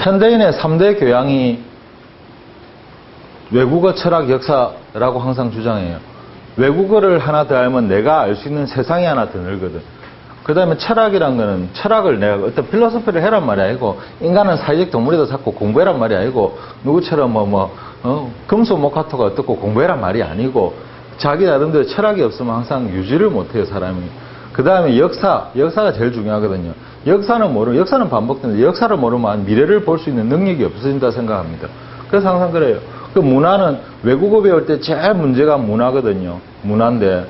현대인의 3대 교양이 외국어, 철학, 역사라고 항상 주장해요. 외국어를 하나 더 알면 내가 알 수 있는 세상이 하나 더 늘거든. 그 다음에 철학이란 거는 철학을 내가 어떤 필로소피를 해란 말이 아니고 인간은 사회적 동물이다 자꾸 공부해란 말이 아니고 누구처럼 금수목화토가 어떻고 공부해란 말이 아니고 자기 나름대로 철학이 없으면 항상 유지를 못해요, 사람이. 그 다음에 역사가 제일 중요하거든요. 역사는 반복되는데 역사를 모르면 미래를 볼 수 있는 능력이 없어진다 생각합니다. 그래서 항상 그래요. 그 문화는 외국어 배울 때 제일 문제가 문화거든요. 문화인데,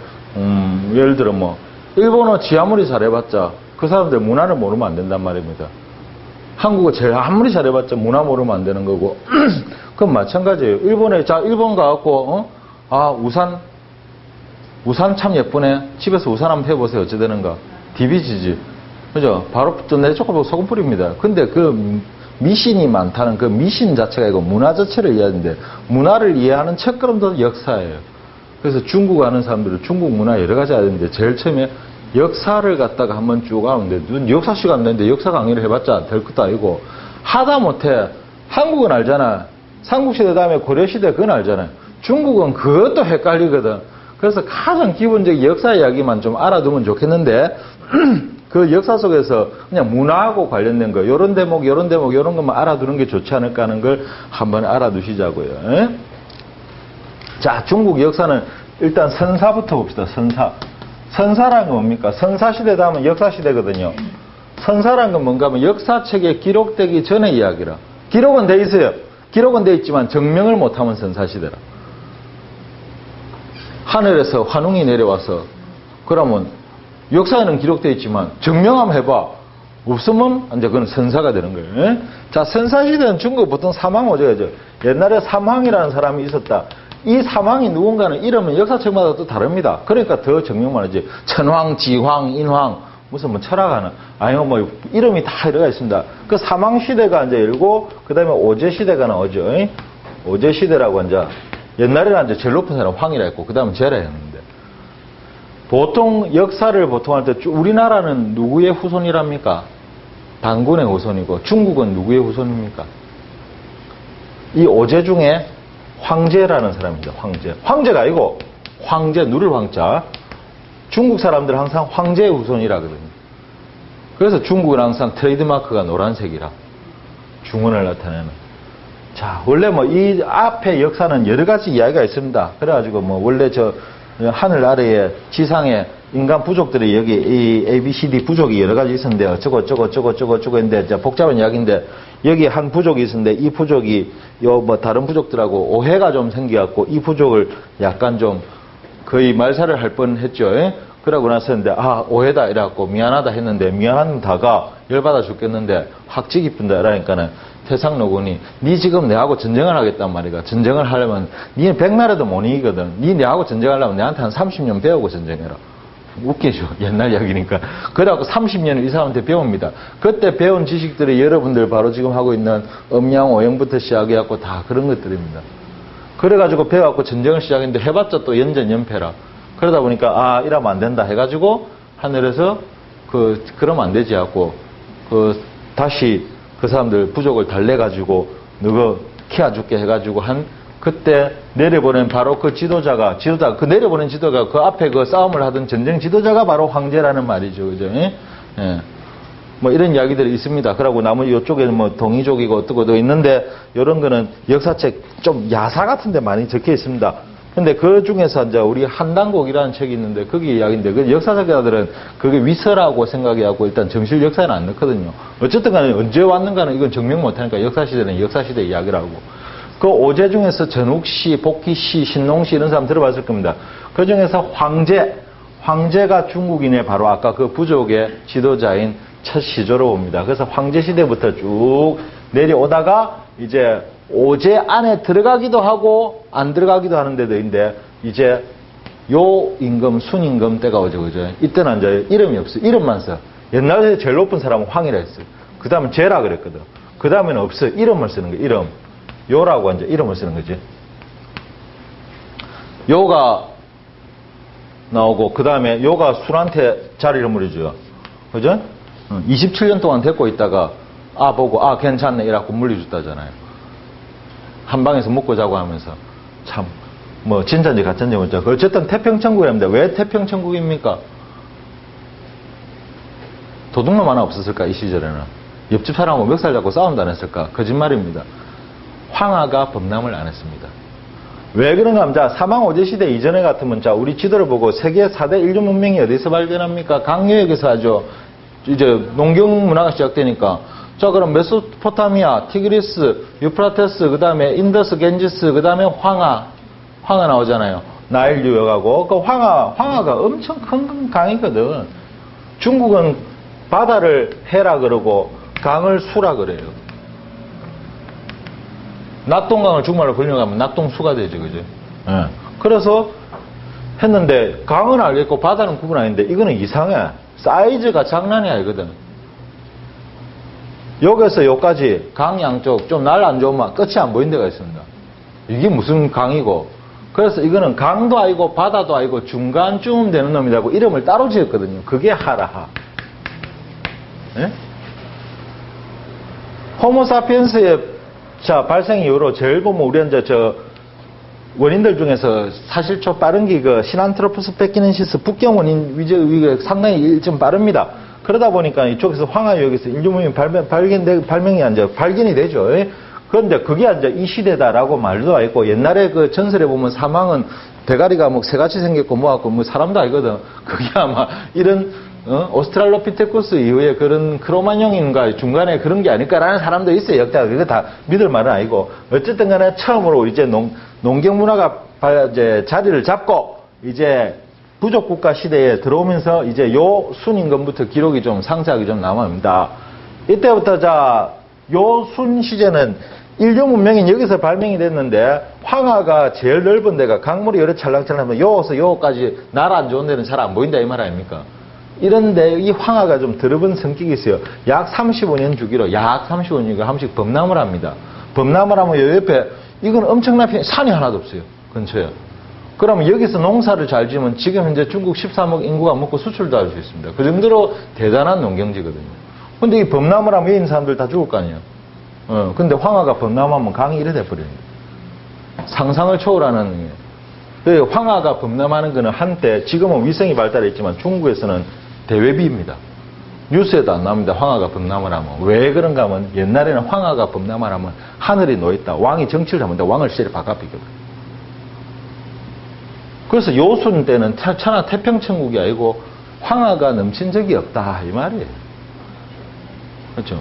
예를 들어 일본어 아무리 잘해봤자 그 사람들 문화를 모르면 안 된단 말입니다. 한국어 제일 아무리 잘해봤자 문화 모르면 안 되는 거고, 그건 마찬가지예요. 일본 가갖고, 우산 참 예쁘네. 집에서 우산 한번 해보세요. 어찌 되는가. 디비지지. 그죠? 바로 또 내 조금 소금 뿌립니다. 근데 그 미신이 많다는 그 미신 자체가 이거 문화 자체를 이해하는데 문화를 이해하는 첫걸음도 역사예요. 그래서 중국 아는 사람들은 중국 문화 여러 가지 아는데 제일 처음에 역사를 갖다가 한번 쭉 하는데 눈 역사 시간 내는데 역사 강의를 해봤자 될 것도 아니고 하다못해 한국은 알잖아. 삼국시대 다음에 고려시대 그건 알잖아요. 중국은 그것도 헷갈리거든. 그래서 가장 기본적인 역사 이야기만 좀 알아두면 좋겠는데 그 역사 속에서 그냥 문화하고 관련된 거 요런 대목 요런 것만 알아두는 게 좋지 않을까 하는 걸 한번 알아두시자고요. 에? 자, 중국 역사는 일단 선사부터 봅시다. 선사라는 건 뭡니까? 선사시대 다음은 역사시대거든요. 선사라는 건 뭔가 하면 역사책에 기록되기 전의 이야기라. 기록은 돼 있어요. 기록은 돼 있지만 증명을 못하면 선사시대라. 하늘에서 환웅이 내려와서 그러면 역사에는 기록되어 있지만 증명 한번 해봐. 없으면 이제 그건 선사가 되는 거예요. 에? 자, 선사시대는 중국 보통 삼왕오제죠. 옛날에 삼왕이라는 사람이 있었다. 이 삼왕이 누군가는 이름은 역사책마다 또 다릅니다. 그러니까 더 증명만 하지. 천황, 지황, 인황 무슨 철학하는 아니면 이름이 다 들어가 있습니다. 그 삼왕시대가 이제 열고 그 다음에 오제시대가 나오죠. 오제시대라고 이제 옛날에는 이제 제일 높은 사람 황이라 했고 그 다음은 제라 했는데 보통 역사를 보통 할 때 우리나라는 누구의 후손이랍니까? 단군의 후손이고 중국은 누구의 후손입니까? 이 오제 중에 황제라는 사람입니다. 황제가 아니고 황제, 누를 황자. 중국 사람들은 항상 황제의 후손이라 거든요. 그래서 중국은 항상 트레이드마크가 노란색이라 중원을 나타내는. 자, 원래 이 앞에 역사는 여러 가지 이야기가 있습니다. 그래가지고 원래 하늘 아래에 지상에 인간 부족들이 여기 이 ABCD 부족이 여러 가지 있었는데 어쩌고 했는데 복잡한 이야기인데 여기 한 부족이 있었는데 이 부족이 다른 부족들하고 오해가 좀 생겨갖고 이 부족을 약간 좀 거의 말살을 할 뻔했죠. 그러고 나서는데 오해다 이래갖고 미안하다 했는데 미안한 다가 열받아 죽겠는데 확지 깊은다 이러니까는 태상노군이 니 지금 내하고 전쟁을 하겠단 말이야. 전쟁을 하려면 니는 백날에도 못 이기거든. 니 내하고 전쟁하려면 내한테 한 30년 배우고 전쟁해라. 웃기죠. 옛날 이야기니까. 그래갖고 30년을 이 사람한테 배웁니다. 그때 배운 지식들이 여러분들 바로 지금 하고 있는 음양 오행부터 시작해갖고 다 그런 것들입니다. 그래가지고 배워갖고 전쟁을 시작했는데 해봤자 또 연전연패라. 그러다 보니까 이러면 안 된다 해가지고 하늘에서 그러면 안 되지 하고 다시 그 사람들 부족을 달래가지고 너가 키워줄게 해가지고 그때 내려보낸 바로 그 지도자가 그 내려보낸 지도자가 그 앞에 그 싸움을 하던 전쟁 지도자가 바로 황제라는 말이죠. 그죠? 예? 이런 이야기들이 있습니다. 그러고 나머지 이쪽에는 동이족이고 어떻고도 있는데 이런 거는 역사책 좀 야사 같은 데 많이 적혀 있습니다. 근데 그 중에서 이제 우리 한당곡이라는 책이 있는데 거기 이야기인데 그 역사학자들은 그게 위서라고 생각해갖고 일단 정실 역사에는 안 넣거든요. 어쨌든 간에 언제 왔는가는 이건 증명 못하니까 역사시대는 역사시대 이야기라고. 그 오제 중에서 전욱시, 복희시, 신농시 이런 사람 들어봤을 겁니다. 그 중에서 황제가 중국인의 바로 아까 그 부족의 지도자인 첫 시조로 봅니다. 그래서 황제시대부터 쭉 내려오다가 이제 오제 안에 들어가기도 하고 안 들어가기도 하는 데도인데 이제 요 임금, 순임금 때가 오죠. 그죠? 이때는 이제 이름이 없어요. 이름만 써. 옛날에 제일 높은 사람은 황이라 했어요. 그 다음은 제라 그랬거든. 그 다음에는 없어요. 이름을 쓰는 거예요. 이름. 요라고 이제 이름을 쓰는 거지. 요가 나오고 그 다음에 요가 술한테 자리를 물어줘요. 그죠? 27년 동안 데리고 있다가 보고 괜찮네 이라고 물려줬다잖아요. 한 방에서 먹고 자고 하면서 참 뭐 진짜인지 가짜인지 모르죠. 어쨌든 태평천국이랍니다. 왜 태평천국입니까? 도둑놈 하나 없었을까 이 시절에는? 옆집 사람하고 멱살 잡고 싸움도 안 했을까? 거짓말입니다. 황하가 범람을 안 했습니다. 왜 그런가 하면 자 사망오제 시대 이전에 같으면 자 우리 지도를 보고 세계 4대 인류 문명이 어디서 발견합니까? 강유역에서 하죠. 이제 농경 문화가 시작되니까 자 그럼 메소포타미아, 티그리스, 유프라테스, 그 다음에 인더스, 겐지스, 그 다음에 황하 나오잖아요. 나일 유역하고 그 황하가 엄청 큰 강이거든. 중국은 바다를 해라 그러고 강을 수라 그래요. 낙동강을 중국말로 번역하면 낙동수가 되죠, 그죠? 예. 그래서 했는데 강은 알겠고 바다는 구분 아닌데 이거는 이상해. 사이즈가 장난이 아니거든. 여기서 여기까지 강 양쪽 좀 날 안 좋으면 끝이 안 보이는 데가 있습니다. 이게 무슨 강이고. 그래서 이거는 강도 아니고 바다도 아니고 중간쯤 되는 놈이라고 이름을 따로 지었거든요. 그게 하라하. 예? 호모사피엔스의 발생 이후로 제일 보면 우리 이제 원인들 중에서 사실 좀 빠른 게 그 시난트로푸스 페키넨시스 북경 원인 위가 상당히 일좀 빠릅니다. 그러다 보니까 이쪽에서 황하유역에서 인류문명이 발견이 되죠. 그런데 그게 이제 이 시대다라고 말도 있고 옛날에 그 전설에 보면 사망은 대가리가 뭐 새같이 생겼고 뭐하고 뭐 사람도 아니거든. 그게 아마 이런 오스트랄로피테쿠스 이후에 그런 크로만형인가 중간에 그런 게 아닐까라는 사람도 있어요. 역대가 그거 다 믿을 말은 아니고 어쨌든 간에 처음으로 이제 농경 문화가 이제 자리를 잡고 이제 부족 국가 시대에 들어오면서 이제 요 순임금부터 기록이 좀 상세하게 좀 남아옵니다. 이때부터 요 순 시제는 인류 문명이 여기서 발명이 됐는데 황하가 제일 넓은 데가 강물이 여러 찰랑찰랑하면 요에서 요까지 날 안 좋은 데는 잘 안 보인다 이 말 아닙니까? 이런데 이 황하가 좀 더러운 성격이 있어요. 약 35년 주기로 약 35년 주기로 한 번씩 범람을 합니다. 범람을 하면 요 옆에 이건 엄청난 산이 하나도 없어요. 근처에. 그러면 여기서 농사를 잘 지으면 지금 현재 중국 13억 인구가 먹고 수출도 할 수 있습니다. 그 정도로 대단한 농경지거든요. 근데 이 범람을 하면 여기 있는 사람들 다 죽을 거 아니에요. 근데 황하가 범람하면 강이 이래 돼버려요. 상상을 초월하는 황하가 범람하는 거는 한때 지금은 위성이 발달했지만 중국에서는 대외비입니다. 뉴스에도 안 나옵니다. 황하가 범람을 하면. 왜 그런가 하면 옛날에는 황하가 범람을 하면 하늘이 놓였다. 왕이 정치를 하면 왕을 시절에 바깥이거든. 그래서 요순 때는 천하 태평천국이 아니고 황하가 넘친 적이 없다 이 말이에요. 그렇죠?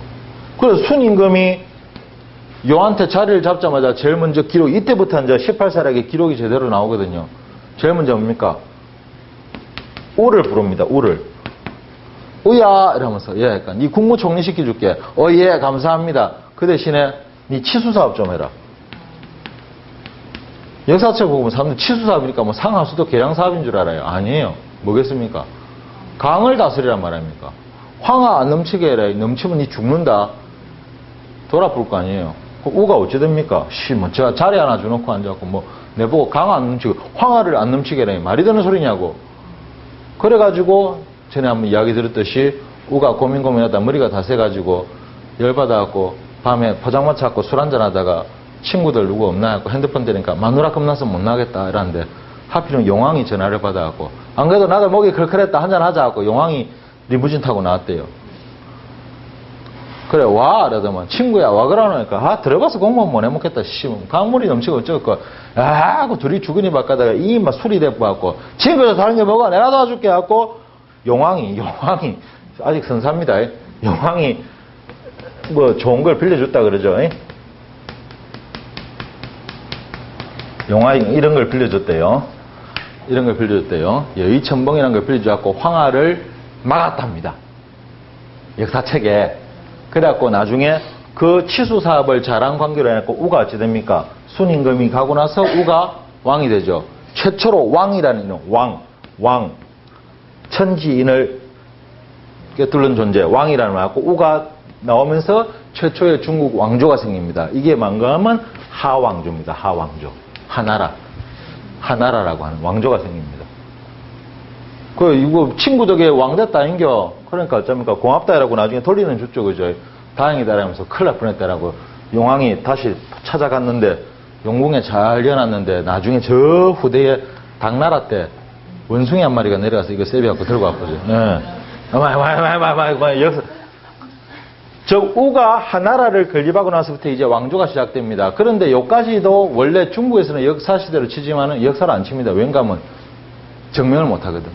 그래서 순임금이 요한테 자리를 잡자마자 제일 먼저 기록, 이때부터 이제 18세락의 기록이 제대로 나오거든요. 제일 먼저 뭡니까? 우를 부릅니다. 우를. 우야 이러면서 예, 그러니까 네 국무총리 시켜줄게. 예, 감사합니다. 그 대신에 네 치수사업 좀 해라. 역사책 보면 사람들 치수사업이니까 뭐 상하수도 계량사업인 줄 알아요. 아니에요. 뭐겠습니까? 강을 다스리란 말 아닙니까? 황하 안 넘치게 해라. 넘치면 니 죽는다. 돌아볼 거 아니에요. 그 우가 어찌 됩니까? 뭐 제가 자리 하나 줘놓고 앉아갖고 뭐 내보고 강 안 넘치고 황하를 안 넘치게 해라. 말이 되는 소리냐고. 그래가지고 전에 한번 이야기 들었듯이 우가 고민하다 머리가 다 새가지고 열받아갖고 밤에 포장마차 갖고 술 한잔 하다가 친구들 누구 없나 하고 핸드폰 대니까 마누라 겁나서 못 나겠다 이러는데 하필이면 용왕이 전화를 받아갖고 안 그래도 나도 목이 걸컬했다 한잔 하자 하고 용왕이 리무진 타고 나왔대요. 그래 와 이러더만 친구야 와 그러니까 들어가서 공부하면 못 해먹겠다 씨발 강물이 넘치고 어쩌고 하고 둘이 주근이 바꿔다가 이 막 술이 돼갖고 친구들 다른 게 먹어 내가 도와줄게 하고 용왕이 아직 선사입니다. 용왕이 뭐 좋은 걸 빌려줬다 그러죠. 용왕이 이런 걸 빌려줬대요. 이런 걸 빌려줬대요. 여의천봉이라는 걸 빌려줘갖고 황하를 막았답니다. 역사책에. 그래갖고 나중에 그 치수 사업을 잘한 관계로 해갖고 우가 어찌 됩니까? 순임금이 가고 나서 우가 왕이 되죠. 최초로 왕이라는 이름, 왕. 천지인을 꿰뚫는 존재, 왕이라는 말 갖고 우가 나오면서 최초의 중국 왕조가 생깁니다. 이게 뭔가하면 하왕조입니다. 하왕조. 하나라라고 하는 왕조가 생깁니다. 이거 친구 덕에 왕 됐다 인겨. 그러니까 어쩝니까? 고맙다라고 나중에 돌리는 줬죠. 그죠? 다행이다 라면서 큰일 날 뻔했다라고 용왕이 다시 찾아갔는데 용궁에 잘 연놨는데 나중에 저 후대에 당나라 때 원숭이 한 마리가 내려가서 이거 세비갖고 들고 왔거든요. 여기서 저 우가 하나라를 건립하고 나서부터 이제 왕조가 시작됩니다. 그런데 여기까지도 원래 중국에서는 역사시대로 치지만은 역사를 안 칩니다. 왠가면 증명을 못 하거든.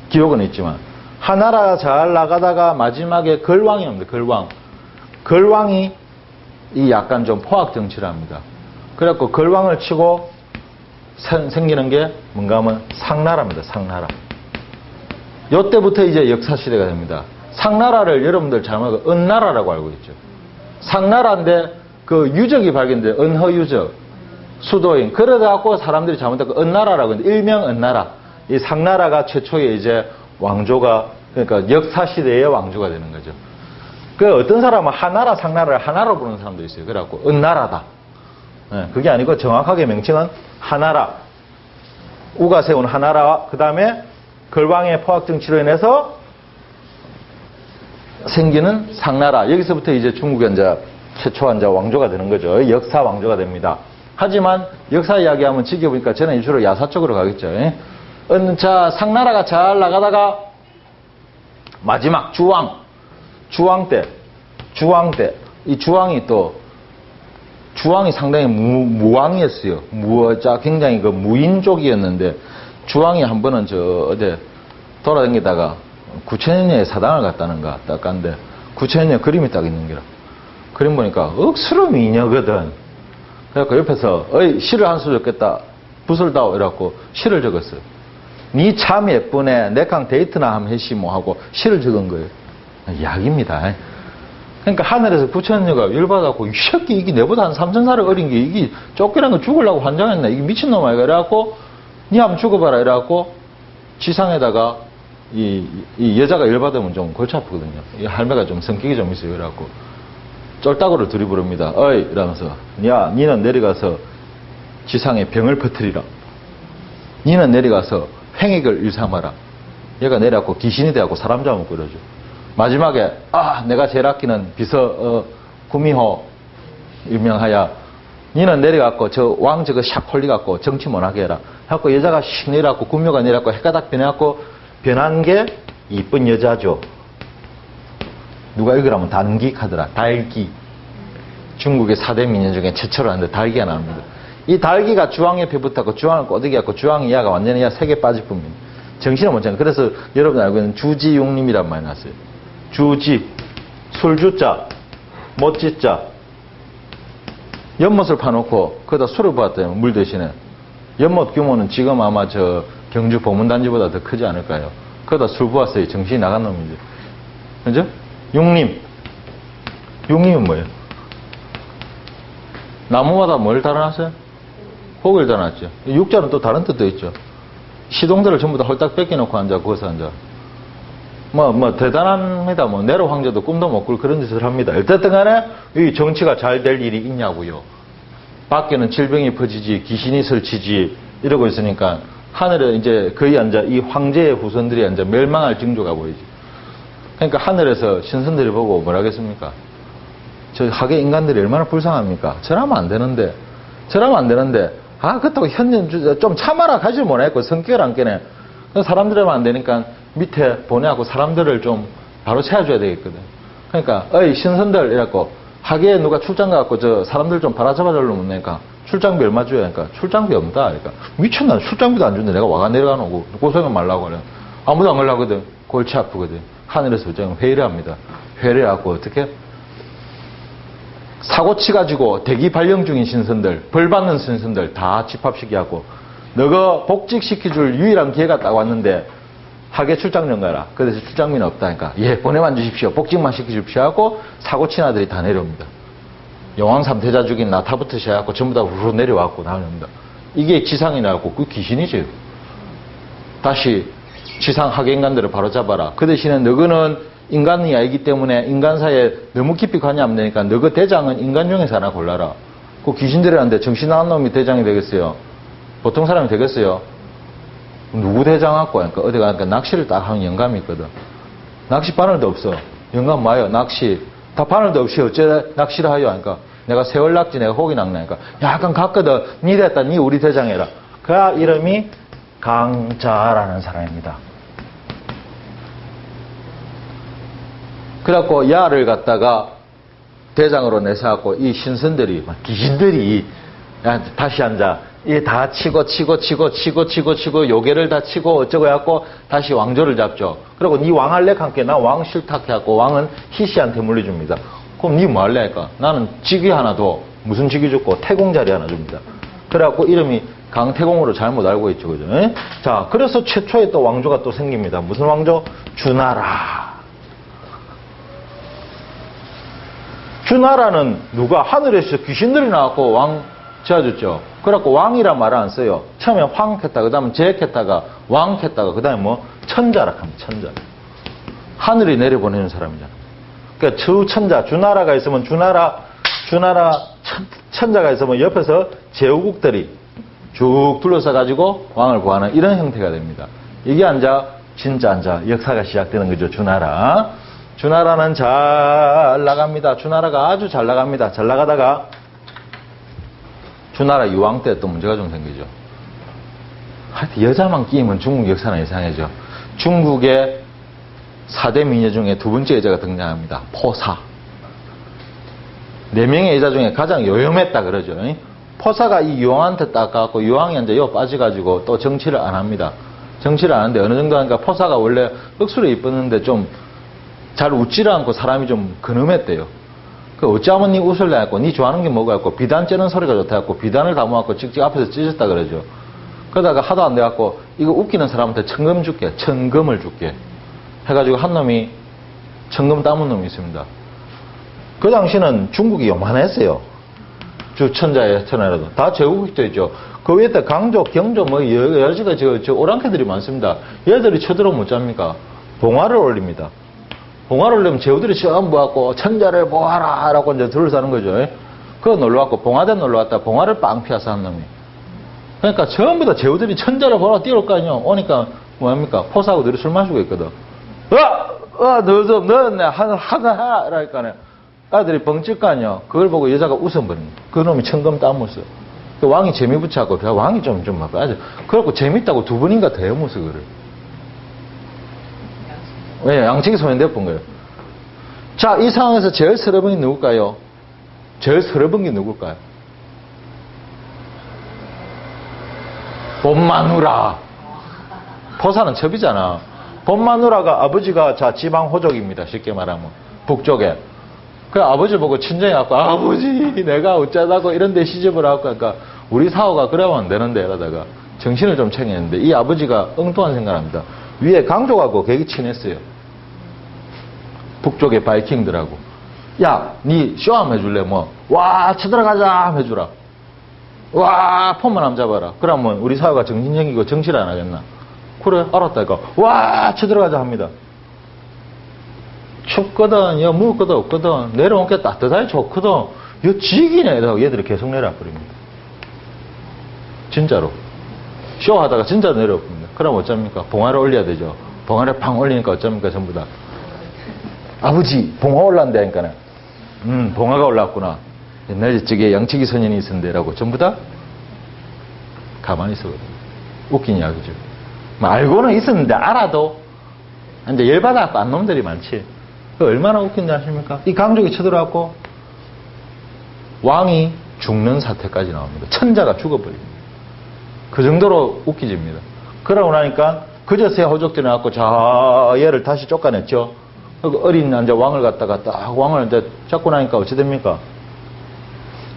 기억은 있지만. 하나라가 잘 나가다가 마지막에 걸왕이 옵니다. 걸왕이 이 약간 좀 포악 정치를 합니다. 그래갖고 걸왕을 치고 생기는 게 뭔가 하면 상나라입니다. 상나라. 요때부터 이제 역사시대가 됩니다. 상나라를 여러분들 잘 알고 은나라라고 알고 있죠. 상나라인데 그 유적이 발견돼. 은허유적. 수도인. 그러다갖고 사람들이 잘못하고 은나라라고 했는데 일명 은나라. 이 상나라가 최초의 이제 왕조가 그러니까 역사시대의 왕조가 되는 거죠. 그 어떤 사람은 하나라, 상나라를 하나로 부르는 사람도 있어요. 그래갖고 은나라다. 네, 그게 아니고 정확하게 명칭은 하나라. 우가 세운 하나라. 그 다음에 걸왕의 포악 정치로 인해서 생기는 상나라. 여기서부터 이제 중국의 이제 최초한 이제 왕조가 되는 거죠. 역사 왕조가 됩니다. 하지만 역사 이야기하면 지켜보니까 저는 주로 야사 쪽으로 가겠죠. 자, 상나라가 잘 나가다가 마지막 주왕 때 이 주왕이 상당히 무왕이었어요. 굉장히 그 무인족이었는데 주왕이 한 번은 어디 돌아다니다가 9,000년에 사당을 갔다는가 딱 간데 9,000년 그림이 딱 있는 게라. 그림 보니까 억수로 미녀거든. 그래갖고 옆에서 시를 한 수 적겠다. 붓을 다오 이래갖고 시를 적었어요. 니 참 예쁘네. 내랑 데이트나 한번 해시 뭐 하고 시를 적은 거예요. 약입니다. 그러니까 하늘에서 9,000년가 열받아갖고 이 새끼 이게 내보다 한 3,000살을 어린 게 이게 쫓기란 거 죽으려고 환장했나. 이게 미친놈아 이래갖고 니 한번 죽어봐라 이래갖고 지상에다가 이 여자가 열받으면 좀 골치 아프거든요. 이 할매가 좀 성격이 좀 있어요. 그래갖고 쫄따구를 둘이 부릅니다. 어이 이러면서 야 니는 내려가서 지상에 병을 퍼뜨리라. 니는 내려가서 횡액을 일삼아라. 얘가 내려갖고 귀신이 돼갖고 사람 잡으면 그러죠. 마지막에 내가 제일 아끼는 비서 구미호 일명하야 니는 내려갖고 저 왕 저거 샥 홀리갖고 정치 못하게 해라. 해갖고 여자가 씩 내려갖고 구묘가 내려갖고 해가닥 변해갖고 변한 게 이쁜 여자죠. 누가 읽으라면 단기카더라. 달기. 중국의 4대 민요 중에 최초로 하는데 달기가 나옵니다. 이 달기가 주왕 옆에 붙었고 주왕을 꼬드기 갖고 주왕 이하가 완전히 색에 빠질 뿐입니다. 정신을 못 차려. 그래서 여러분 알고 있는 주지용림이란 말이 났어요. 주지, 술주자, 못지자. 연못을 파놓고 거기다 술을 부었더니 물 대신에 연못 규모는 지금 아마 저 경주 보문단지보다 더 크지 않을까요? 거기다 술 부었어요. 정신이 나간 놈이죠. 그죠? 용림. 용림은 뭐예요? 나무마다 뭘 달아놨어요? 고기를 달아놨죠. 육자는 또 다른 뜻도 있죠. 시동들을 전부 다 홀딱 뺏겨놓고 앉아, 거기서 앉아. 대단합니다. 네로 황제도 꿈도 못 꿀 그런 짓을 합니다. 어쨌든 간에 이 정치가 잘 될 일이 있냐고요. 밖에는 질병이 퍼지지, 귀신이 설치지, 이러고 있으니까 하늘에 이제 거의 앉아, 이 황제의 후손들이 앉아 멸망할 징조가 보이지. 그러니까 하늘에서 신선들이 보고 뭐라 하겠습니까? 저 하계 인간들이 얼마나 불쌍합니까? 저러면 안 되는데. 그렇다고 현년 좀 참아라 가지 못했고 성격을 안 깨네. 사람들이면 안 되니까 밑에 보내갖고 사람들을 좀 바로 채워줘야 되겠거든. 그러니까 신선들 이래갖고 하계에 누가 출장 가갖고 저 사람들 좀 바라잡아달라고 묻으니까 출장비 얼마 줘야 하니까 출장비 없다. 그러니까 미쳤나 출장비도 안 주는데 내가 와가 내려가놓고 고생은 말라고 그래. 아무도 안 걸라거든. 골치 아프거든. 하늘에서 회의를 합니다. 회의를 해갖고 어떻게 사고 치가지고 대기 발령 중인 신선들, 벌 받는 신선들 다 집합시키고 너가 복직시켜줄 유일한 기회가 딱 왔는데 하계 출장령 가라. 그래서 출장비는 없다니까. 보내만 주십시오. 복직만 시켜주십시오 하고 사고 친 아들이 다 내려옵니다. 영왕 3태자 죽인 나타부터 시작하고 전부 다 우르르 내려왔고 나옵니다. 이게 지상이 나왔고 그 귀신이죠. 다시 지상 하계 인간들을 바로 잡아라. 그 대신에 너거는 인간이 아니기 때문에 인간사에 너무 깊이 관여 안 되니까 너그 대장은 인간 중에서 하나 골라라. 그 귀신들이란데 정신 나간 놈이 대장이 되겠어요? 보통 사람이 되겠어요? 누구 대장 갖고 하니까 어디 가니까 낚시를 딱 하는 영감이 있거든. 낚시 바늘도 없어. 영감 와요. 낚시 다 바늘도 없이 어째 낚시를 하여 하니까 내가 세월 낚지 내가 고기 낚나니까 약간 갔거든. 니 됐다 니 우리 대장해라. 그 이름이 강자라는 사람입니다. 그래갖고 야를 갖다가 대장으로 내세웠고 이 신선들이 귀신들이 야 다시 앉아 이 다 치고 요괴를 다 치고 어쩌고 해갖고 다시 왕조를 잡죠. 그리고 니 왕 할래? 함께 나 왕 싫다 해갖고 왕은 희씨한테 물려줍니다. 그럼 니 뭐 할래? 하니까 나는 직위 하나 줘. 무슨 직위 줬고 태공 자리 하나 줍니다. 그래갖고 이름이 강태공으로 잘못 알고 있죠. 그죠? 에? 자, 그래서 최초에 또 왕조가 또 생깁니다. 무슨 왕조? 주나라. 주나라는 누가 하늘에서 귀신들이 나왔고 왕 지어줬죠. 그래갖고 왕이란 말을 안 써요. 처음에 황했다, 그 다음에 제했다가 왕했다가, 그 다음에 뭐 천자라 합니다. 천자. 하늘이 내려보내는 사람이잖아. 그러니까 주천자, 주나라가 있으면 주나라 천자가 있으면 옆에서 제후국들이 쭉 둘러싸가지고 왕을 구하는 이런 형태가 됩니다. 이게 진짜 역사가 시작되는 거죠. 주나라. 주나라는 잘 나갑니다. 주나라가 아주 잘 나갑니다. 잘 나가다가 주나라 유황 때 또 문제가 좀 생기죠. 하여튼 여자만 끼면 중국 역사는 이상해져. 중국의 4대 미녀 중에 두 번째 여자가 등장합니다. 포사. 4명의 여자 중에 가장 요염했다 그러죠. 포사가 이 유황한테 딱 가고 유황이 이제 요 빠져가지고 또 정치를 안 합니다. 정치를 안 하는데 어느 정도 하니까 포사가 원래 억수로 이뻤는데 좀 잘 웃지를 않고 사람이 좀 근엄했대요. 그 어찌하면 니 웃을래 했고 니 좋아하는 게 뭐가 있고 비단 째는 소리가 좋다 했고 비단을 담아갖고 직접 앞에서 찢었다 그러죠. 그러다가 하도 안 돼갖고 이거 웃기는 사람한테 천금 줄게. 천금을 줄게. 해가지고 한 놈이 천금 따문 놈이 있습니다. 그 당시는 중국이 요만했어요. 주천자의 천하라도. 다 제국도 있죠. 그 위에 강조, 경조 뭐 여러 가지가 저 오랑캐들이 많습니다. 얘들이 쳐들어오면 못 잡니까? 봉화를 올립니다. 봉화를 올리면 제후들이 전부 갖고 천자를 보아라 라고 이제 둘러싸는 거죠. 그거 놀러왔고 봉화대 놀러왔다 봉화를 빵 피워서 한 놈이. 그러니까 전부 다 제후들이 천자를 보러 뛰어올 거 아니에요. 오니까 뭐합니까? 포사하고 들이 술 마시고 있거든. 너 좀 넣었네. 하나 라니까네. 아들이 벙찔 거 아니야. 그걸 보고 여자가 웃어버립니다. 그 놈이 천금 따먹었어요. 그 왕이 재미 붙여갖고, 왕이 좀 아주. 그래갖고 재밌다고 두 번인가 더 해먹었어, 그를. 왜? 양측이 소년대본 거예요. 자, 이 상황에서 제일 서러운 게 누굴까요? 제일 서러운 게 누굴까요? 봄마누라. 포사는 첩이잖아. 봄마누라가 아버지가 자, 지방 호족입니다. 쉽게 말하면. 북쪽에. 그 아버지를 보고 친정에 갖고 아버지 내가 어쩌다고 이런 데 시집을 하고 그러니까 우리 사오가 그러면 안 되는데 이러다가 정신을 좀 챙겼는데 이 아버지가 엉뚱한 생각합니다. 위에 강조하고 계기 친했어요. 북쪽의 바이킹들하고. 야, 니 쇼 한번 해줄래? 뭐. 와, 쳐들어가자 한번 해주라. 와, 폼만 한번 잡아라. 그러면 우리 사오가 정신 챙기고 정치를 안 하겠나? 그래, 알았다니까. 와, 쳐들어가자 합니다. 춥거든, 야, 먹을 것도 없거든, 내려온 게 따뜻하게 좋거든, 야, 지기네, 이러고 얘들이 계속 내려버립니다. 진짜로. 쇼하다가 진짜 내려버립니다. 그럼 어쩝니까? 봉화를 올려야 되죠. 봉화를 팡 올리니까 어쩝니까? 전부 다. 아버지, 봉화 올랐다니까는. 봉화가 올랐구나. 옛날에 저게 양치기 소년이 있었는데라고 전부 다 가만히 있었거든요. 웃긴 이야기죠. 뭐 알고는 있었는데 알아도 이제 열받아갖고 안 놈들이 많지. 얼마나 웃긴지 아십니까? 이 강족이 쳐들어왔고 왕이 죽는 사태까지 나옵니다. 천자가 죽어버립니다. 그 정도로 웃기집니다. 그러고 나니까 그저새 호족들이 나왔고 자 얘를 다시 쫓아냈죠. 어린 이제 왕을 갖다가 딱 왕을 이제 잡고 나니까 어찌 됩니까?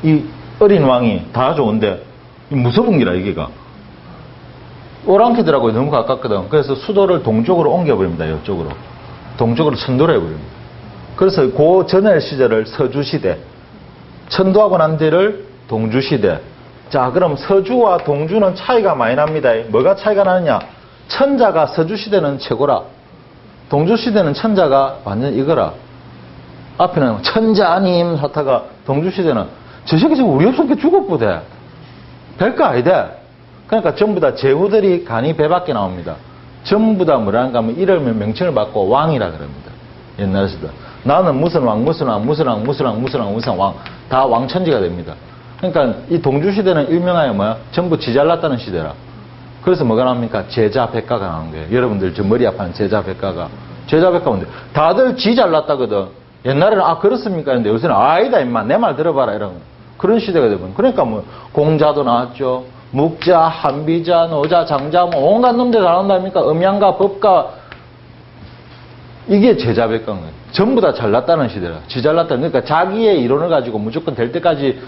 이 어린 왕이 다 좋은데 무서운 기라 이게가. 오랑캐들하고 너무 가깝거든. 그래서 수도를 동쪽으로 옮겨버립니다. 이쪽으로. 동쪽으로 천도를 해버립니다. 그래서 그 전의 시절을 서주시대. 천도하고 난 뒤를 동주시대. 자, 그럼 서주와 동주는 차이가 많이 납니다. 뭐가 차이가 나느냐? 천자가 서주시대는 최고라. 동주시대는 천자가 완전 이거라. 앞에는 천자님 하다가 동주시대는 저 새끼 지금 우리 없었게 죽었보대. 별거 아니다. 그러니까 전부 다 제후들이 간이 배밖에 나옵니다. 전부 다 뭐라는가 하면 이름을 명칭을 받고 왕이라 그럽니다. 옛날에서도. 나는 무슨 왕, 무슨 왕, 무슨 왕, 무슨 왕, 무슨 왕, 무슨 왕. 다 왕천지가 됩니다. 그러니까 이 동주시대는 일명하여 뭐야? 전부 지잘났다는 시대라. 그래서 뭐가 나옵니까? 제자백가가 나오는 거예요. 여러분들 저 머리 아파하는 제자백가가. 제자백가 뭔데? 다들 지잘났다거든. 옛날에는 아 그렇습니까? 했는데 요새는 아니다 임마 내 말 들어봐라 이런 그런 시대가 되면 그러니까 뭐 공자도 나왔죠. 묵자, 한비자, 노자, 장자 뭐 온갖 놈들 다 나온다니까. 음양가, 법가 이게 제자백가인 거예요. 전부 다 잘났다는 시대라. 지잘났다. 그러니까 자기의 이론을 가지고 무조건 될 때까지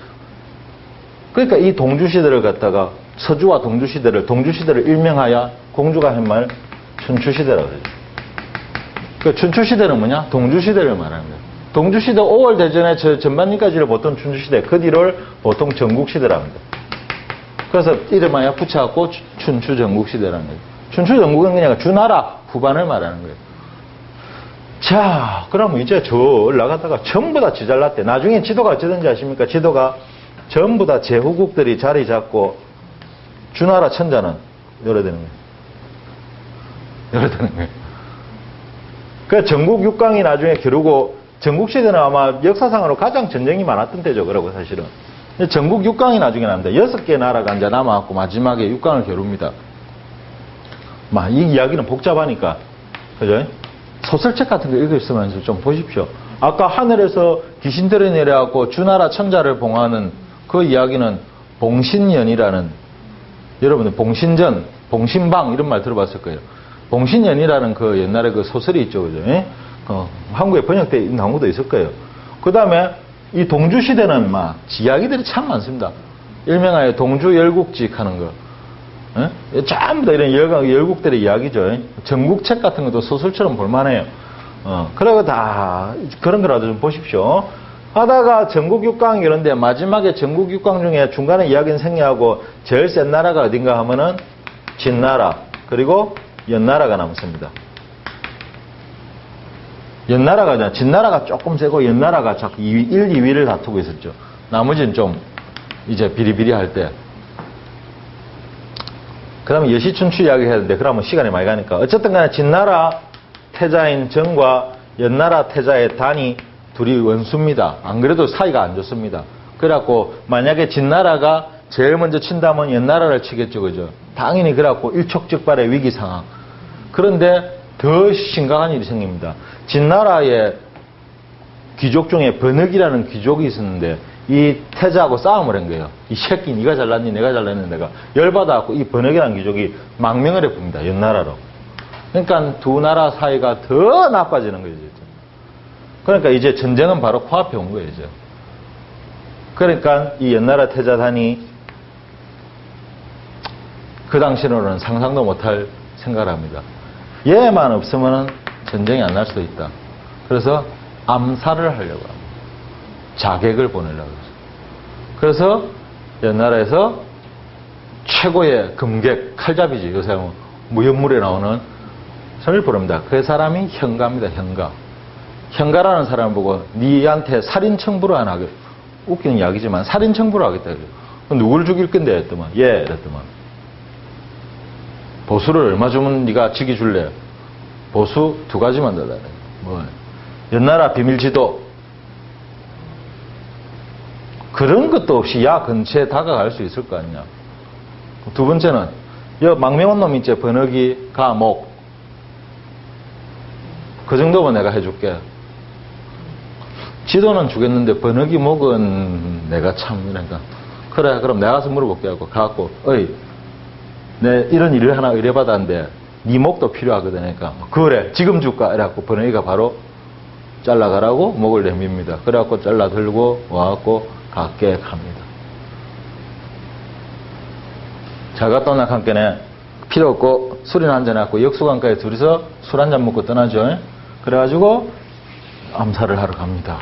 그러니까 이 동주시대를 갖다가 서주와 동주시대를 일명하여 공주가 한 말 춘추시대라고 그러죠. 그 춘추시대는 뭐냐? 동주시대를 말하는 거예요. 동주시대 5월 대전에 전반기까지를 보통 춘추시대, 그 뒤를 보통 전국시대라고 합니다. 그래서 이름하여 붙여갖고 춘추전국시대라는 거예요. 춘추전국은 그냥 주나라 후반을 말하는 거예요. 자, 그러면 이제 저 올라가다가 전부 다 지잘났대. 나중에 지도가 어쩌든지 아십니까? 지도가 전부 다 제후국들이 자리 잡고 주나라 천자는 열어대는 거예요. 열어대는 거예요. 그 전국 6강이 나중에 겨루고 전국시대는 아마 역사상으로 가장 전쟁이 많았던 때죠. 그러고 사실은. 전국 6강이 나중에 납니다. 6개 나라가 이제 남아갖고 마지막에 6강을 겨룹니다. 이 이야기는 복잡하니까. 그죠? 소설책 같은 거 읽으시면서 좀 보십시오. 아까 하늘에서 귀신들이 내려갖고 주나라 천자를 봉하는 그 이야기는 봉신연이라는, 여러분들 봉신전, 봉신방 이런 말 들어봤을 거예요. 봉신연이라는 그 옛날에 그 소설이 있죠. 그죠? 한국에 번역된 나무도 있을 거예요. 그 다음에 이 동주시대는 이야기들이 참 많습니다. 일명하여 동주열국직 하는 거. 전부 다 이런 열국들의 이야기죠. 전국책 같은 것도 소설처럼 볼만해요. 그러고 다 그런 거라도 좀 보십시오. 하다가 전국 6강 이런데 마지막에 전국 6강 중에 중간에 이야기는 생략하고 제일 센 나라가 어딘가 하면은 진나라 그리고 연나라가 남습니다. 연나라가 진나라가 조금 세고 연나라가 1, 2위를 다투고 있었죠. 나머지는 좀 이제 비리비리할 때. 그러면 여시춘추 이야기 해야 되는데 그러면 시간이 많이 가니까 어쨌든 간에 진나라 태자인 정과 연나라 태자의 단이 둘이 원수입니다. 안 그래도 사이가 안 좋습니다. 그래갖고 만약에 진나라가 제일 먼저 친다면 연나라를 치겠죠. 그죠? 당연히 그래갖고 일촉즉발의 위기 상황. 그런데 더 심각한 일이 생깁니다. 진나라의 귀족 중에 번역이라는 귀족이 있었는데 이 태자하고 싸움을 한 거예요. 이 새끼 네가 잘났니 내가 잘났니 내가 열받아갖고 이 번역이라는 귀족이 망명을 해봅니다. 연나라로. 그러니까 두 나라 사이가 더 나빠지는 거죠. 그러니까 이제 전쟁은 바로 코앞에 온 거예요. 이제. 그러니까 이 연나라 태자단이 그 당시로는 상상도 못할 생각을 합니다. 얘만 없으면 전쟁이 안 날 수도 있다. 그래서 암살을 하려고 합니다. 자객을 보내려고 해서. 그래서 연나라에서 최고의 금객, 칼잡이지. 요새 무협물에 나오는 선을 부릅니다. 그 사람이 현가입니다. 현가. 현가라는 사람을 보고 니한테 살인 청부를 안 하겠다. 웃기는 이야기지만 살인 청부를 하겠다. 누굴 죽일 건데 했더만. 예, 이랬더만. 보수를 얼마 주면 네가 직위 줄래? 보수 2가지만 더 달래. 뭐 연나라 비밀지도. 그런 것도 없이 야 근처에 다가갈 수 있을 거 아니냐. 두 번째는 망명한 놈 있지. 번역이 가목. 그 정도면 내가 해줄게. 지도는 주겠는데 번역이 목은 내가 참 이러니까 그래 그럼 내가 가서 물어볼게 하고 가갖고 어이 내 이런 일을 하나 의뢰받았는데 네 목도 필요하거든. 그러니까 그래 지금 줄까? 이래갖고 번역이가 바로 잘라가라고 목을 내밉니다. 그래갖고 잘라 들고 와갖고 갖게 합니다. 잘 갔다 오나 함께네 필요 없고 술이나 한잔 해갖고 역수강가에 둘이서 술 한잔 먹고 떠나죠. 그래가지고 암살을 하러 갑니다.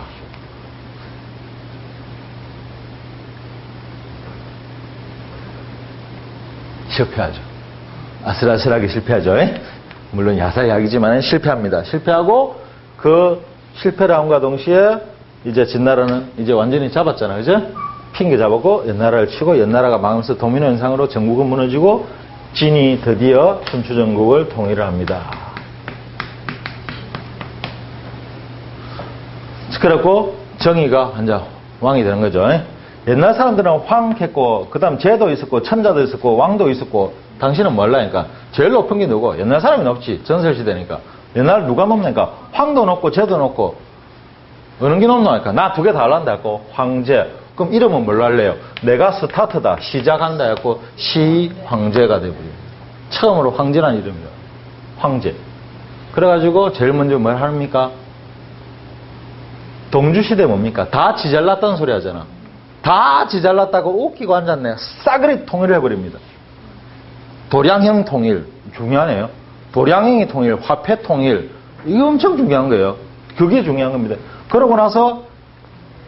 실패하죠. 아슬아슬하게 실패하죠. 물론 야사야기지만 실패합니다. 실패하고 그 실패를 함과 동시에 이제 진나라는 이제 완전히 잡았잖아요. 그죠? 핑계 잡았고 연나라를 치고 연나라가 망하면서 도미노 현상으로 전국은 무너지고 진이 드디어 춘추전국을 통일을 합니다. 그래갖고 정의가 이제 왕이 되는 거죠. 옛날 사람들은 황했고, 그 다음 제도 있었고, 천자도 있었고, 왕도 있었고, 당신은 몰라니까. 제일 높은 게 누구? 옛날 사람이 높지. 전설시대니까. 옛날 누가 높냐니까. 황도 높고, 제도 높고, 어느 게 높노니까. 나 두 개 다 할란다 했고, 황제. 그럼 이름은 뭘로 할래요? 내가 스타트다. 시작한다 했고, 시황제가 되버려요. 처음으로 황제라는 이름이에요. 황제. 그래가지고, 제일 먼저 뭘 합니까? 동주시대 뭡니까? 다 지잘났다는 소리 하잖아. 다 지잘났다고 웃기고 앉았네. 싸그리 통일을 해버립니다. 도량형 통일. 중요하네요. 도량형이 통일, 화폐 통일. 이거 엄청 중요한 거예요. 그게 중요한 겁니다. 그러고 나서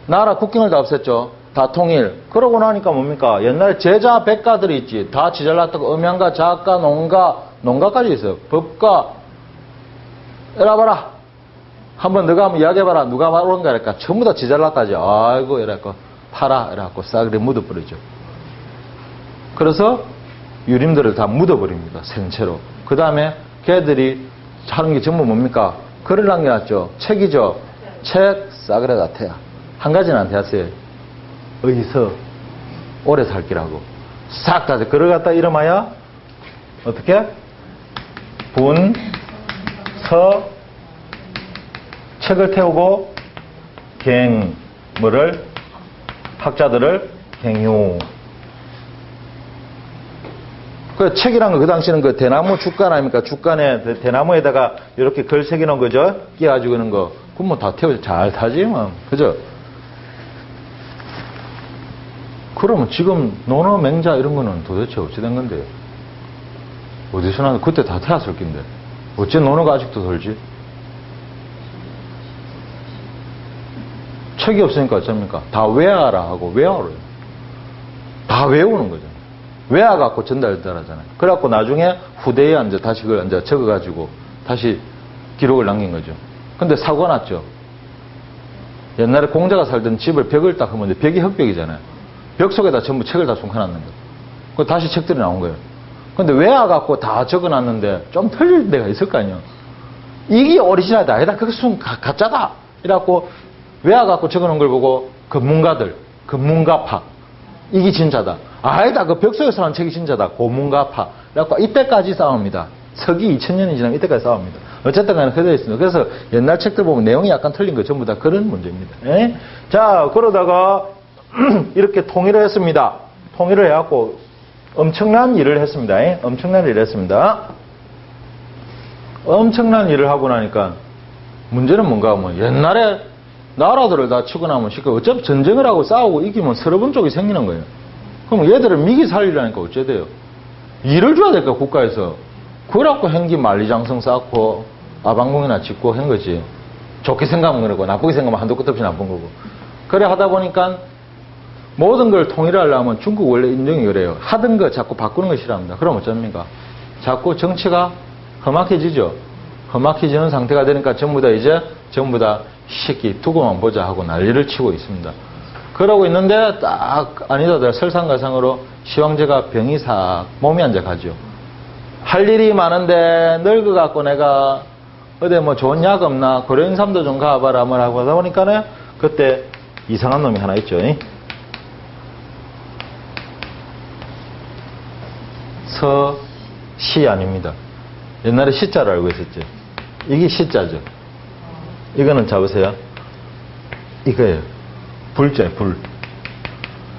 나라 국경을 다 없앴죠. 다 통일. 그러고 나니까 뭡니까? 옛날에 제자, 백가들이 있지. 다 지잘났다고 음양가, 자가, 농가까지 있어요. 법가. 이라봐라. 한번 너가 한번 이야기해봐라. 누가 말하는가 할까? 전부 다 지잘났다지. 아이고, 이래갖고, 파라. 이래갖고 싸그리 묻어버리죠. 그래서 유림들을 다 묻어버립니다. 생채로. 그 다음에 걔들이 하는 게 전부 뭡니까? 글을 남겨놨죠. 책이죠. 책, 싸그리 다 태야. 한 가지는 안 태웠어요. 의서. 오래 살기라고. 싹 다 글을 갖다 이름하여, 어떻게? 분, 서, 책을 태우고 갱 뭐를 학자들을 갱유. 그 책이란 거 그 당시는 그 대나무 죽간 아닙니까? 죽간에 대나무에다가 이렇게 글 새겨놓은 거죠. 끼워가지고 있는 거. 그럼 뭐 다 태워 잘 타지 뭐. 그죠? 그러면 지금 논어 맹자 이런 거는 도대체 어찌 된 건데요? 어디서 나는 그때 다 태웠을 낀데 어째 논어가 아직도 돌지? 책이 없으니까 어쩝니까? 다 외워라 하고 외워를. 다 외우는 거죠. 외워갖고 전달하잖아요. 그래갖고 나중에 후대에 이제 다시 그걸 이제 적어가지고 다시 기록을 남긴 거죠. 근데 사고가 났죠. 옛날에 공자가 살던 집을 벽을 딱 하면 벽이 흙벽이잖아요. 벽 속에다 전부 책을 다 숨겨놨는 거예요. 그 다시 책들이 나온 거예요. 근데 외워갖고 다 적어놨는데 좀 틀릴 데가 있을 거 아니에요. 이게 오리지널이다. 아니다. 그게 가짜다. 이래갖고 외워갖고 적어놓은 걸 보고 전문가파 이게 진짜다. 아니다. 그 벽 속에서 나온 책이 진짜다. 고문가파. 그래갖고 이때까지 싸웁니다. 서기 2000년이 지나면 이때까지 싸웁니다. 어쨌든 간에 그대로 있습니다. 그래서 옛날 책들 보면 내용이 약간 틀린 거 전부 다 그런 문제입니다. 에? 자, 그러다가 이렇게 통일을 했습니다. 통일을 해갖고 엄청난 일을 했습니다. 에? 엄청난 일을 했습니다. 엄청난 일을 하고 나니까 문제는 뭔가 하면 옛날에 나라들을 다 치고 나면 쉽게 어차피 전쟁을 하고 싸우고 이기면 서러운 쪽이 생기는 거예요. 그럼 얘들을 미기 살리려니까 어째 돼요? 일을 줘야 될까 국가에서. 그래갖고 행기 만리장성 쌓고 아방궁이나 짓고 한 거지. 좋게 생각하면 그러고 나쁘게 생각하면 한도 끝 없이 나쁜 거고. 그래 하다 보니까 모든 걸 통일하려면 중국 원래 인정이 그래요. 하던 거 자꾸 바꾸는 거 싫어합니다. 그럼 어쩝니까? 자꾸 정치가 험악해지죠. 험악해지는 상태가 되니까 전부 다 새끼 두고만 보자 하고 난리를 치고 있습니다. 그러고 있는데 딱 아니다들 설상가상으로 시황제가 병이 싹 몸이 안 작하죠. 할 일이 많은데 늙어갖고 내가 어디 뭐 좋은 약 없나 고려인삼도 좀 가봐라 뭐라고 하다 보니까는 그때 이상한 놈이 하나 있죠. 서시 아닙니다. 옛날에 시자를 알고 있었죠. 이게 시자죠. 이거는 잡으세요. 이거예요. 불자예요, 불.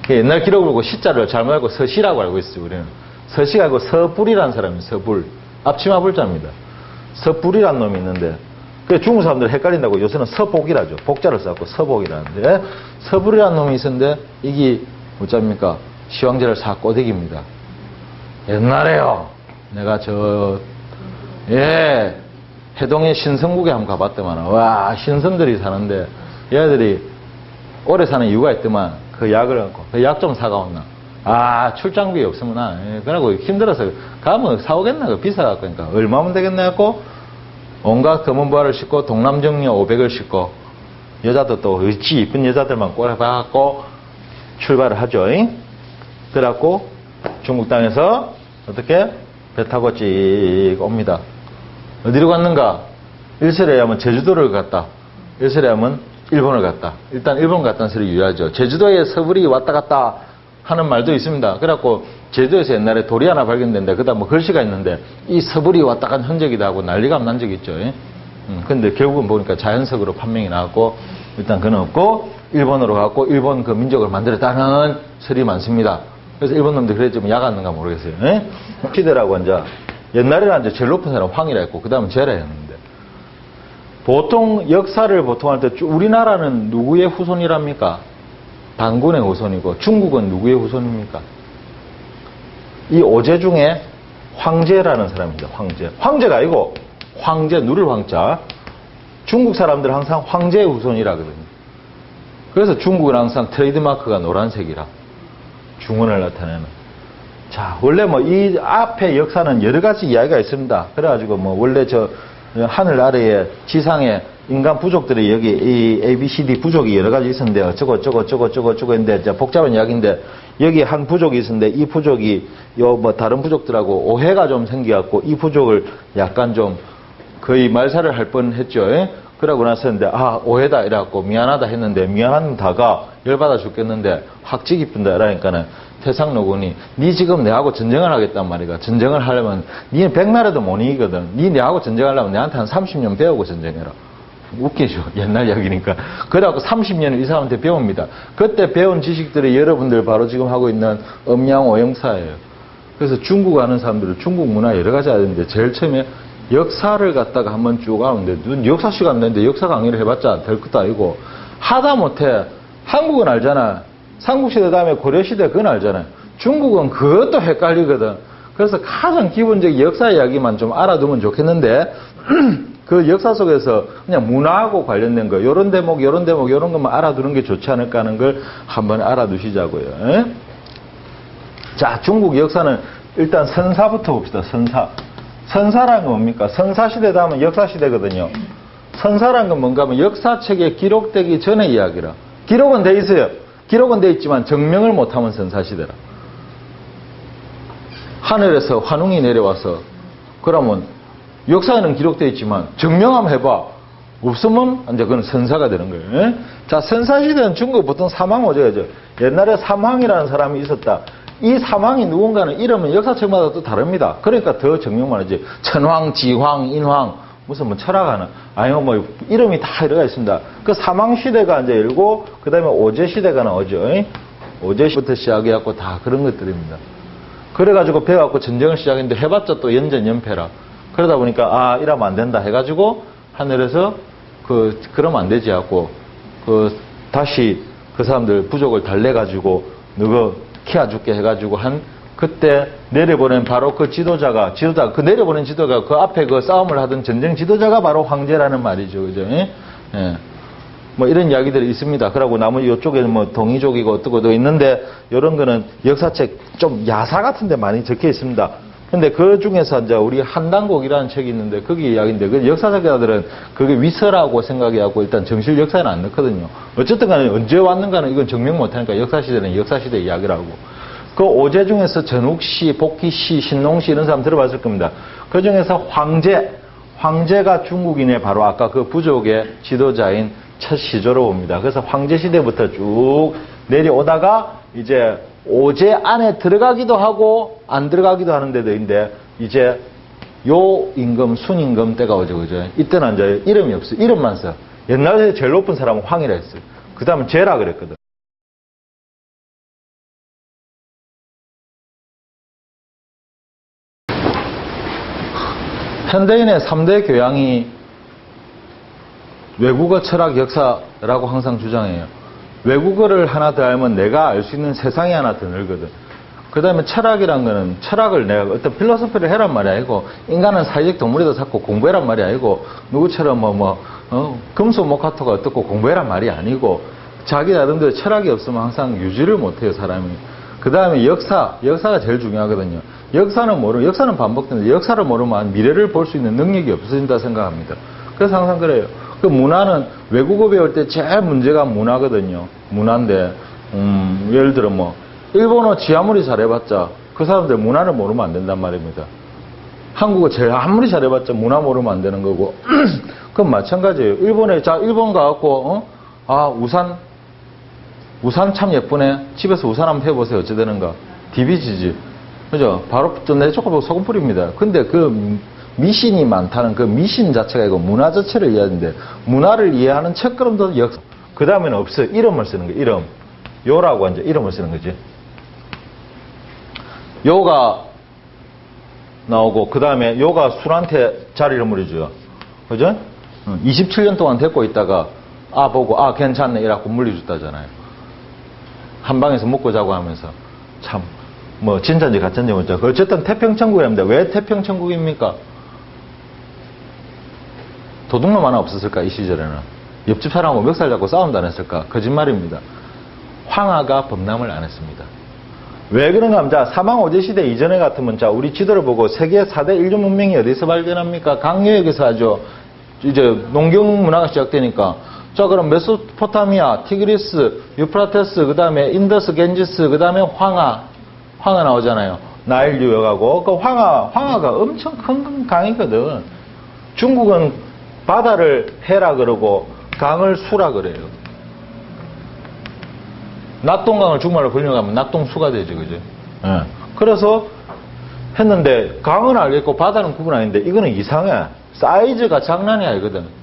옛날 기록을 보고 시자를 잘못 알고 서시라고 알고 있어요, 우리는. 서시가 아니고 서불이라는 사람이 서불. 앞치마 불자입니다. 서불이라는 놈이 있는데, 그 중국 사람들 헷갈린다고 요새는 서복이라죠. 복자를 써갖고 서복이라는데, 서불이라는 놈이 있었는데, 이게 뭐cab니까? 시황제를 싹 꼬대깁니다. 옛날에요. 내가 해동의 신성국에 한번 가봤더만, 와, 신선들이 사는데, 얘들이 오래 사는 이유가 있더만, 그 약을 갖고, 그 약 좀 사가온나. 아, 출장비 없으면, 그러고 힘들어서, 가면 사오겠나? 비싸갖고, 그러니까, 얼마면 되겠나? 갖고, 온갖 검은부화를 싣고, 동남정려 500을 싣고, 여자도 또, 어찌 이쁜 여자들만 꼬라박고, 출발을 하죠. 그래갖고, 중국 땅에서, 어떻게? 배 타고 찍 옵니다. 어디로 갔는가? 일설에 하면 제주도를 갔다. 일설에 하면 일본을 갔다. 일단 일본 갔다는 소리 유효하죠. 제주도에 서불이 왔다 갔다 하는 말도 있습니다. 그래갖고 제주도에서 옛날에 돌이 하나 발견됐는데 그다 뭐 글씨가 있는데 이 서불이 왔다 간 흔적이다 하고 난리가 난 적이 있죠. 근데 결국은 보니까 자연석으로 판명이 나왔고 일단 그는 없고 일본으로 갔고 일본 그 민족을 만들었다는 설이 많습니다. 그래서 일본 놈들 그랬지만 야갔는가 모르겠어요. 시대라고 이제 옛날에는 이제 제일 높은 사람 황이라 했고 그 다음은 제라였는데 보통 역사를 보통 할 때 우리나라는 누구의 후손이랍니까? 단군의 후손이고 중국은 누구의 후손입니까? 이 오제 중에 황제라는 사람입니다. 황제. 황제가 아니고 황제, 누를 황자. 중국 사람들은 항상 황제의 후손이라 하거든요. 그래서 중국은 항상 트레이드마크가 노란색이라 중원을 나타내는. 자, 원래 뭐 이 앞에 역사는 여러 가지 이야기가 있습니다. 그래가지고 뭐 원래 저 하늘 아래에 지상에 인간 부족들이 여기 이 ABCD 부족이 여러 가지 있었는데 어쩌고 했는데 복잡한 이야기인데 여기 한 부족이 있었는데 이 부족이 요 뭐 다른 부족들하고 오해가 좀 생겨갖고 이 부족을 약간 좀 거의 말살을 할 뻔했죠. 그러고 나서는데 아 오해다 이래갖고 미안하다 했는데 미안하다가 열받아 죽겠는데 확지 깊은다 이러니까는 태상노군이 니 지금 내하고 전쟁을 하겠단 말이야. 전쟁을 하려면 니는 백날에도 못 이기거든. 니 내하고 전쟁하려면 내한테 한 30년 배우고 전쟁해라. 웃기죠. 옛날 이야기니까. 그래갖고 30년을 이 사람한테 배웁니다. 그때 배운 지식들이 여러분들 바로 지금 하고 있는 음양오형사예요. 그래서 중국 아는 사람들은 중국 문화 여러 가지 아는데 제일 처음에 역사를 갖다가 한번 쭉 하는데 눈 역사 시간 내는데 역사 강의를 해봤자 될 것도 아니고 하다못해 한국은 알잖아. 삼국시대 다음에 고려시대 그건 알잖아요. 중국은 그것도 헷갈리거든. 그래서 가장 기본적인 역사 이야기만 좀 알아두면 좋겠는데 그 역사 속에서 그냥 문화하고 관련된 거 요런 대목 요런 것만 알아두는 게 좋지 않을까 하는 걸 한번 알아두시자고요. 에? 자, 중국 역사는 일단 선사부터 봅시다. 선사라는 건 뭡니까? 선사시대 다음은 역사시대거든요. 선사라는 건 뭔가 하면 역사책에 기록되기 전의 이야기라. 기록은 돼 있어요. 기록은 돼 있지만 증명을 못하면 선사시대라. 하늘에서 환웅이 내려와서 그러면 역사에는 기록되어 있지만 증명 한번 해봐. 없으면 이제 그건 선사가 되는 거예요. 자, 선사시대는 중국 보통 사망오제죠. 옛날에 삼황이라는 사람이 있었다. 이 사망이 누군가는 이름은 역사책마다 또 다릅니다. 그러니까 더 증명만 하지. 천황, 지황, 인황 무슨 뭐 철학하는 아니면 뭐 이름이 다 들어가 있습니다. 그 사망 시대가 이제 일고 그다음에 오제 시대가 나오죠. 오제 시부터 시작해갖고 다 그런 것들입니다. 그래가지고 배워갖고 전쟁을 시작했는데 해봤자 또 연전 연패라. 그러다 보니까 아 이러면 안 된다 해가지고 하늘에서 그러면 안 되지 하고 다시 그 사람들 부족을 달래가지고 너가 키워줄게 해가지고 그때 내려보낸 바로 그 지도자가 그 내려보낸 지도자가 그 앞에 그 싸움을 하던 전쟁 지도자가 바로 황제라는 말이죠. 그죠? 예? 뭐 이런 이야기들이 있습니다. 그러고 나머지 이쪽에는 뭐 동이족이고 어떻고도 있는데 이런 거는 역사책 좀 야사 같은 데 많이 적혀 있습니다. 근데 그 중에서 이제 우리 한당곡이라는 책이 있는데 거기 이야기인데 그 역사학자들은 그게 위서라고 생각해갖고 일단 정실 역사에는 안 넣거든요. 어쨌든 간에 언제 왔는가는 이건 증명 못하니까 역사시대는 역사시대 이야기라고. 그 오제 중에서 전욱시, 복희시, 신농시 이런 사람 들어봤을 겁니다. 그 중에서 황제가 중국인의 바로 아까 그 부족의 지도자인 첫 시조로 봅니다. 그래서 황제시대부터 쭉 내려오다가 이제 오제 안에 들어가기도 하고 안 들어가기도 하는 데도인데 이제 요 임금, 순임금 때가 오죠. 그죠? 이때는 이제 이름이 없어요. 이름만 써. 옛날에 제일 높은 사람은 황이라 했어요. 그 다음은 제라 그랬거든. 현대인의 3대 교양이 외국어, 철학, 역사라고 항상 주장해요. 외국어를 하나 더 알면 내가 알 수 있는 세상이 하나 더 늘거든. 그 다음에 철학이란 거는 철학을 내가 어떤 필로소피를 해란 말이 아니고 인간은 사회적 동물이다 자꾸 공부해란 말이 아니고 누구처럼 금소목화토가 어떻고 공부해란 말이 아니고 자기 나름대로 철학이 없으면 항상 유지를 못해요 사람이. 그 다음에 역사가 제일 중요하거든요. 역사는 반복되는데 역사를 모르면 미래를 볼 수 있는 능력이 없어진다 생각합니다. 그래서 항상 그래요. 그 문화는 외국어 배울 때 제일 문제가 문화거든요. 문화인데 예를 들어 일본어 아무리 잘해봤자 그 사람들 문화를 모르면 안 된단 말입니다. 한국어 제일 아무리 잘해봤자 문화 모르면 안 되는 거고 그건 마찬가지예요. 일본 가갖고 아, 우산 참 예쁘네. 집에서 우산 한번 해보세요. 어찌 되는가. DBG지. 그죠? 바로 좀 내쫓고 소금 뿌립니다. 근데 그 미신이 많다는 그 미신 자체가 이거 문화 자체를 이해하는데, 문화를 이해하는 첫걸음도 역사. 그 다음에는 없어요. 이름을 쓰는 거예요. 이름. 요라고 이제 이름을 쓰는 거지. 요가 나오고, 그 다음에 요가 술한테 자리를 물려줘요. 그죠? 27년 동안 데리고 있다가, 아, 보고, 아, 괜찮네. 이라고 물려줬다잖아요. 한 방에서 먹고 자고 하면서. 참, 뭐, 진짜인지 가짜인지 모르죠. 어쨌든 태평천국이랍니다. 왜 태평천국입니까? 도둑놈 하나 없었을까, 이 시절에는? 옆집 사람하고 멱살 잡고 싸움도 안 했을까? 거짓말입니다. 황하가 범람을 안 했습니다. 왜 그런가 하면, 자, 사망오제시대 이전에 같으면, 자, 우리 지도를 보고 세계 4대 인류 문명이 어디서 발견합니까? 강유역에서 하죠. 이제 농경 문화가 시작되니까. 자, 그럼 메소포타미아, 티그리스, 유프라테스, 그 다음에 인더스, 겐지스, 그 다음에 황하 나오잖아요. 나일 유역하고. 그 황하가 엄청 큰 강이거든. 중국은 바다를 해라 그러고, 강을 수라 그래요. 낙동강을 중국말로 번역하면 낙동수가 되죠, 그죠? 예. 그래서 했는데, 강은 알겠고, 바다는 구분 아닌데, 이거는 이상해. 사이즈가 장난이 아니거든.